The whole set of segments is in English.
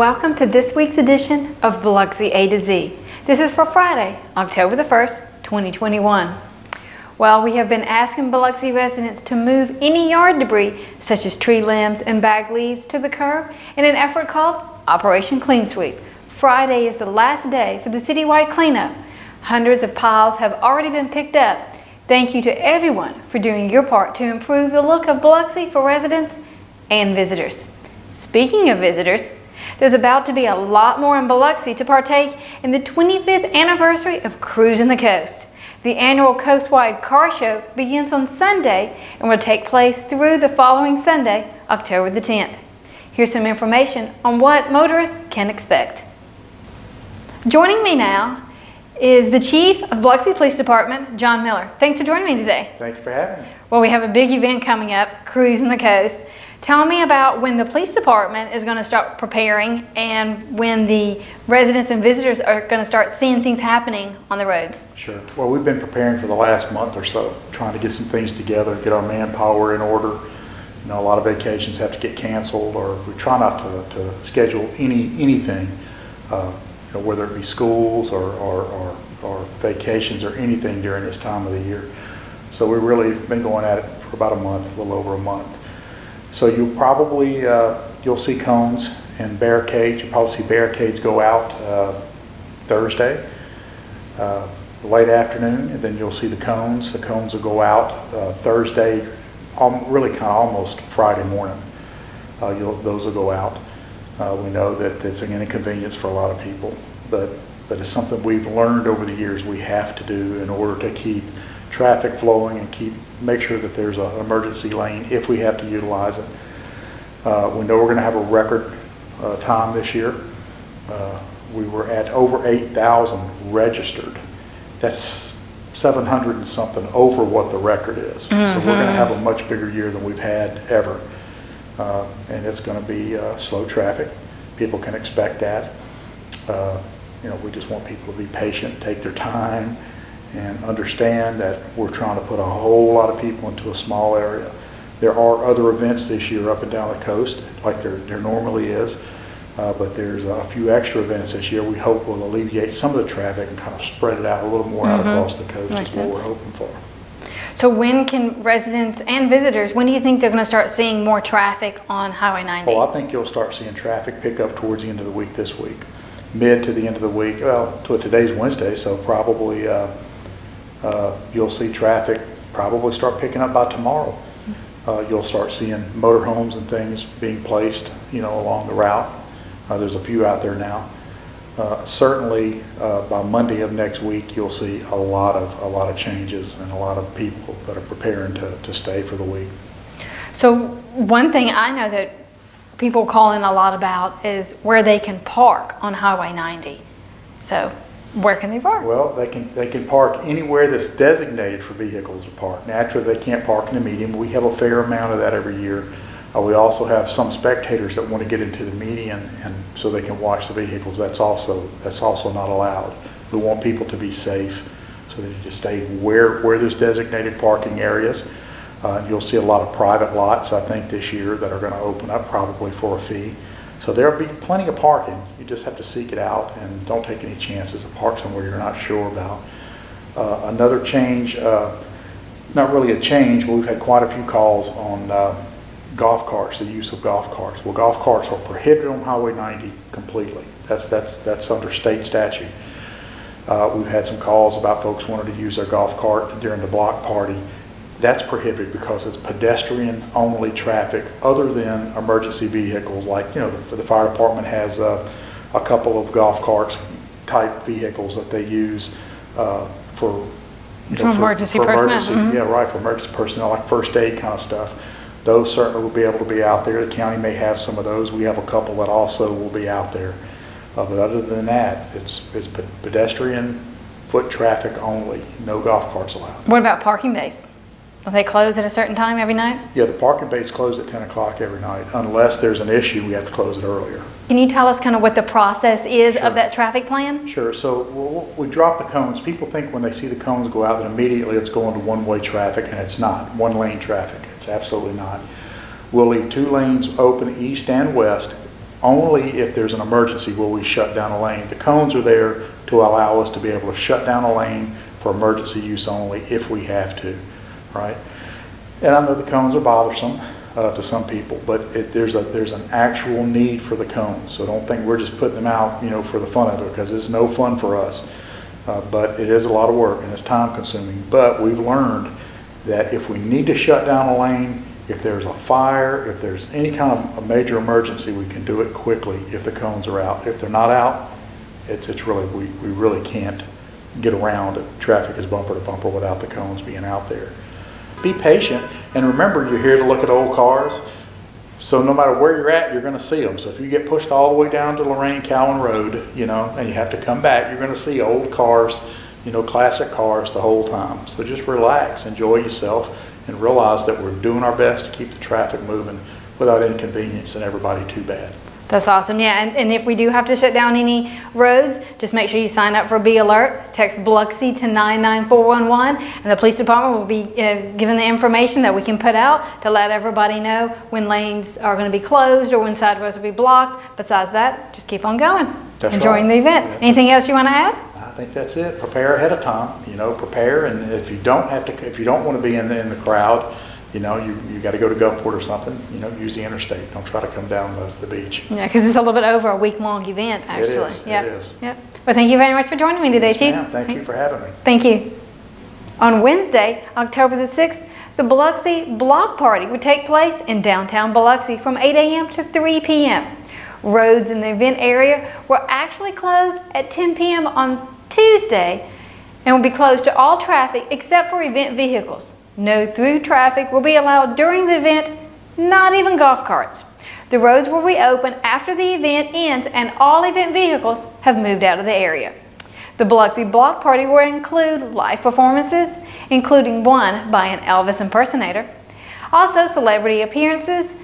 Welcome to this week's edition of Biloxi A to Z. This is for Friday, October the 1st, 2021. Well, we have been asking Biloxi residents to move any yard debris, such as tree limbs and bag leaves, to the curb in an effort called Operation Clean Sweep. Friday is the last day for the citywide cleanup. Hundreds of piles have already been picked up. Thank you to everyone for doing your part to improve the look of Biloxi for residents and visitors. Speaking of visitors, there's about to be a lot more in Biloxi to partake in the 25th anniversary of Cruising the Coast. The annual coastwide car show begins on Sunday and will take place through the following Sunday, October the 10th. Here's some information on what motorists can expect. Joining me now is the Chief of Biloxi Police Department, John Miller. Thanks for joining me today. Thank you for having me. Well, we have a big event coming up, Cruising the Coast. Tell me about when the police department is going to start preparing and when the residents and visitors are going to start seeing things happening on the roads. Sure. Well, we've been preparing for the last month or so, trying to get some things together, get our manpower in order. You know, a lot of vacations have to get canceled, or we try not to schedule anything, whether it be schools or vacations or anything during this time of the year. So we've really been going at it for about a month, a little over a month. So you'll probably, you'll see cones and barricades. You'll probably see barricades go out Thursday, late afternoon, and then you'll see the cones. The cones will go out Thursday, really kind of almost Friday morning. Those will go out. We know that it's an inconvenience for a lot of people, but it's something we've learned over the years we have to do in order to keep traffic flowing and make sure that there's an emergency lane if we have to utilize it. We know we're going to have a record time this year. We were at over 8,000 registered. That's 700 and something over what the record is. So we're going to have a much bigger year than we've had ever. And it's going to be slow traffic. People can expect that. We just want people to be patient, take their time, and understand that we're trying to put a whole lot of people into a small area. There are other events this year up and down the coast, like there normally is, but there's a few extra events this year we hope will alleviate some of the traffic and kind of spread it out a little more out across the coast. Is what we're hoping for. So when can residents and visitors, when do you think they're going to start seeing more traffic on Highway 90? Well, I think you'll start seeing traffic pick up towards the end of the week this week. Mid to the end of the week, well, today's Wednesday, so probably you'll see traffic probably start picking up by tomorrow. You'll start seeing motorhomes and things being placed, along the route. There's a few out there now. Certainly by Monday of next week, you'll see a lot of changes and a lot of people that are preparing to stay for the week. So one thing I know that people call in a lot about is where they can park on Highway 90. So where can they park? Well, they can park anywhere that's designated for vehicles to park. Naturally, they can't park in the median. We have a fair amount of that every year. We also have some spectators that want to get into the median and so they can watch the vehicles. That's also not allowed. We want people to be safe, so that you just stay where there's designated parking areas. You'll see a lot of private lots, I think, this year that are going to open up probably for a fee. So there'll be plenty of parking. You just have to seek it out and don't take any chances to park somewhere you're not sure about. Another change, not really a change, but we've had quite a few calls on golf carts, the use of golf carts. Well, golf carts are prohibited on Highway 90 completely. That's under state statute. We've had some calls about folks wanting to use their golf cart during the block party. That's prohibited because it's pedestrian-only traffic other than emergency vehicles. Like, the fire department has a couple of golf carts type vehicles that they use for emergency personnel. For emergency personnel, like first aid kind of stuff. Those certainly will be able to be out there. The county may have some of those. We have a couple that also will be out there. But other than that, it's pedestrian foot traffic only. No golf carts allowed. What about parking bays? Will they close at a certain time every night? Yeah, the parking bays close at 10 o'clock every night. Unless there's an issue, we have to close it earlier. Can you tell us kind of what the process is of that traffic plan? Sure. So we drop the cones. People think when they see the cones go out that immediately it's going to one-way traffic, and it's not. One-lane traffic. It's absolutely not. We'll leave two lanes open, east and west, only if there's an emergency will we shut down a lane. The cones are there to allow us to be able to shut down a lane for emergency use only if we have to, right? And I know the cones are bothersome to some people, but there's an actual need for the cones. So don't think we're just putting them out, for the fun of it, because it's no fun for us. But it is a lot of work and it's time consuming. But we've learned that if we need to shut down a lane, if there's a fire, if there's any kind of a major emergency, we can do it quickly if the cones are out. If they're not out, it's really, we really can't get around it. Traffic is bumper to bumper without the cones being out there. Be patient, and remember, you're here to look at old cars. So no matter where you're at, you're going to see them. So if you get pushed all the way down to Lorraine Cowan Road, and you have to come back, you're going to see old cars, classic cars the whole time. So just relax, enjoy yourself, and realize that we're doing our best to keep the traffic moving without inconveniencing everybody too bad. That's awesome. Yeah, and if we do have to shut down any roads, just make sure you sign up for Be Alert. Text Biloxi to 99411, and the police department will be given the information that we can put out to let everybody know when lanes are going to be closed or when side roads will be blocked. Besides that, just keep on going, enjoying the event. Anything else you want to add? I think that's it. Prepare ahead of time. Prepare, and if you don't want to be in the crowd, you got to go to Gulfport or something, use the interstate. Don't try to come down the beach. Yeah, because it's a little bit over a week-long event, actually. It is. Yep. It is. Yep. Well, thank you very much for joining me today, Yes, Chief. ma'am. Thank you for having me. Thank you. On Wednesday, October the 6th, the Biloxi Block Party would take place in downtown Biloxi from 8 a.m. to 3 p.m. Roads in the event area were actually closed at 10 p.m. on Tuesday and will be closed to all traffic except for event vehicles. No through traffic will be allowed during the event, not even golf carts. The roads will reopen after the event ends and all event vehicles have moved out of the area. The Biloxi Block Party will include live performances, including one by an Elvis impersonator, also celebrity appearances,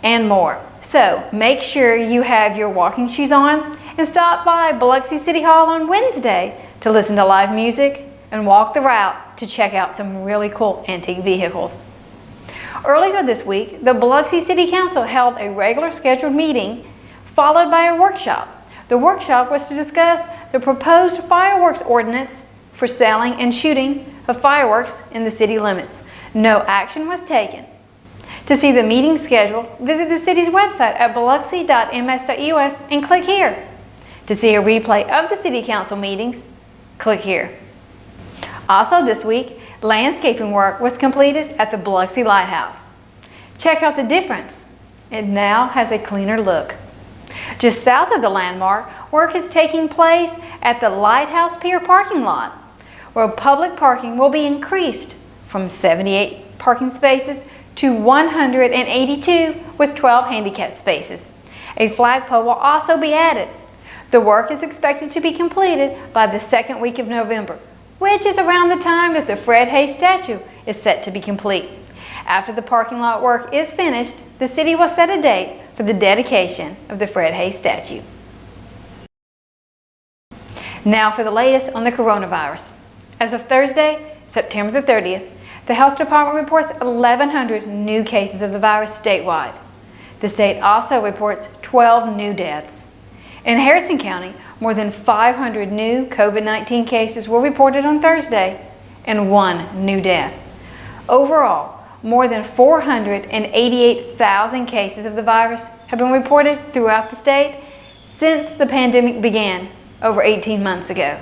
and more. So make sure you have your walking shoes on and stop by Biloxi City Hall on Wednesday to listen to live music and walk the route to check out some really cool antique vehicles. Earlier this week, the Biloxi City Council held a regular scheduled meeting followed by a workshop. The workshop was to discuss the proposed fireworks ordinance for selling and shooting of fireworks in the city limits. No action was taken. To see the meeting schedule, visit the city's website at biloxi.ms.us and click here. To see a replay of the City Council meetings, click here. Also this week, landscaping work was completed at the Biloxi Lighthouse. Check out the difference. It now has a cleaner look. Just south of the landmark, work is taking place at the Lighthouse Pier parking lot, where public parking will be increased from 78 parking spaces to 182 with 12 handicap spaces. A flagpole will also be added. The work is expected to be completed by the second week of November, which is around the time that the Fred Hayes statue is set to be complete. After the parking lot work is finished, the city will set a date for the dedication of the Fred Hayes statue. Now for the latest on the coronavirus. As of Thursday, September the 30th, the Health Department reports 1,100 new cases of the virus statewide. The state also reports 12 new deaths. In Harrison County, more than 500 new COVID-19 cases were reported on Thursday and 1 new death. Overall, more than 488,000 cases of the virus have been reported throughout the state since the pandemic began over 18 months ago.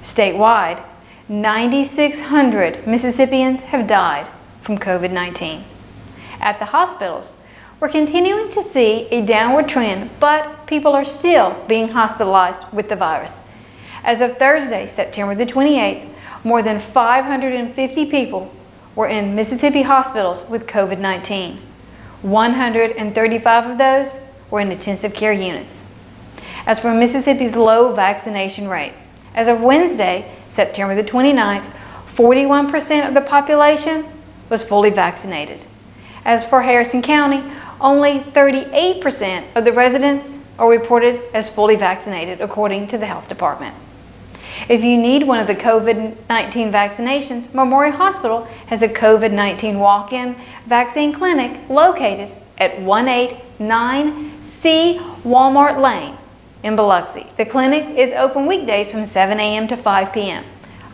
Statewide, 9,600 Mississippians have died from COVID-19. At the hospitals, we're continuing to see a downward trend, but people are still being hospitalized with the virus. As of Thursday, September the 28th, more than 550 people were in Mississippi hospitals with COVID-19. 135 of those were in intensive care units. As for Mississippi's low vaccination rate, as of Wednesday, September the 29th, 41% of the population was fully vaccinated. As for Harrison County, only 38% of the residents are reported as fully vaccinated, according to the Health Department. If you need one of the COVID-19 vaccinations, Memorial Hospital has a COVID-19 walk-in vaccine clinic located at 189 C Walmart Lane in Biloxi. The clinic is open weekdays from 7 a.m. to 5 p.m.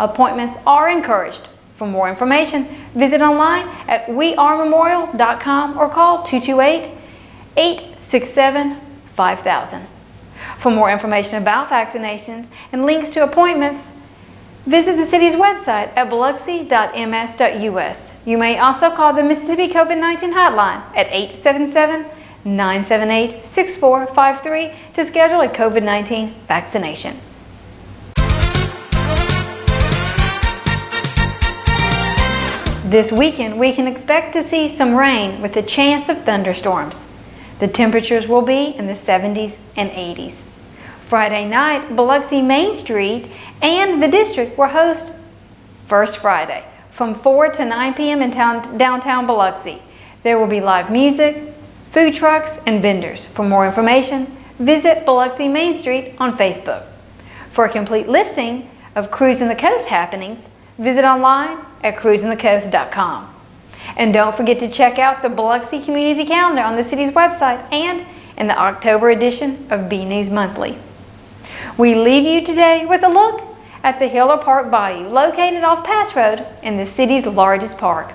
Appointments are encouraged. For more information, visit online at wearememorial.com or call 228-867-5000. For more information about vaccinations and links to appointments, visit the city's website at biloxi.ms.us. You may also call the Mississippi COVID-19 hotline at 877-978-6453 to schedule a COVID-19 vaccination. This weekend, we can expect to see some rain with a chance of thunderstorms. The temperatures will be in the 70s and 80s. Friday night, Biloxi Main Street and the district will host First Friday from 4 to 9 p.m. in downtown Biloxi. There will be live music, food trucks, and vendors. For more information, visit Biloxi Main Street on Facebook. For a complete listing of Cruising the Coast happenings, visit online at cruisingthecoast.com. And don't forget to check out the Biloxi Community Calendar on the city's website and in the October edition of B News Monthly. We leave you today with a look at the Hiller Park Bayou, located off Pass Road in the city's largest park.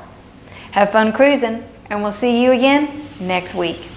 Have fun cruising, and we'll see you again next week.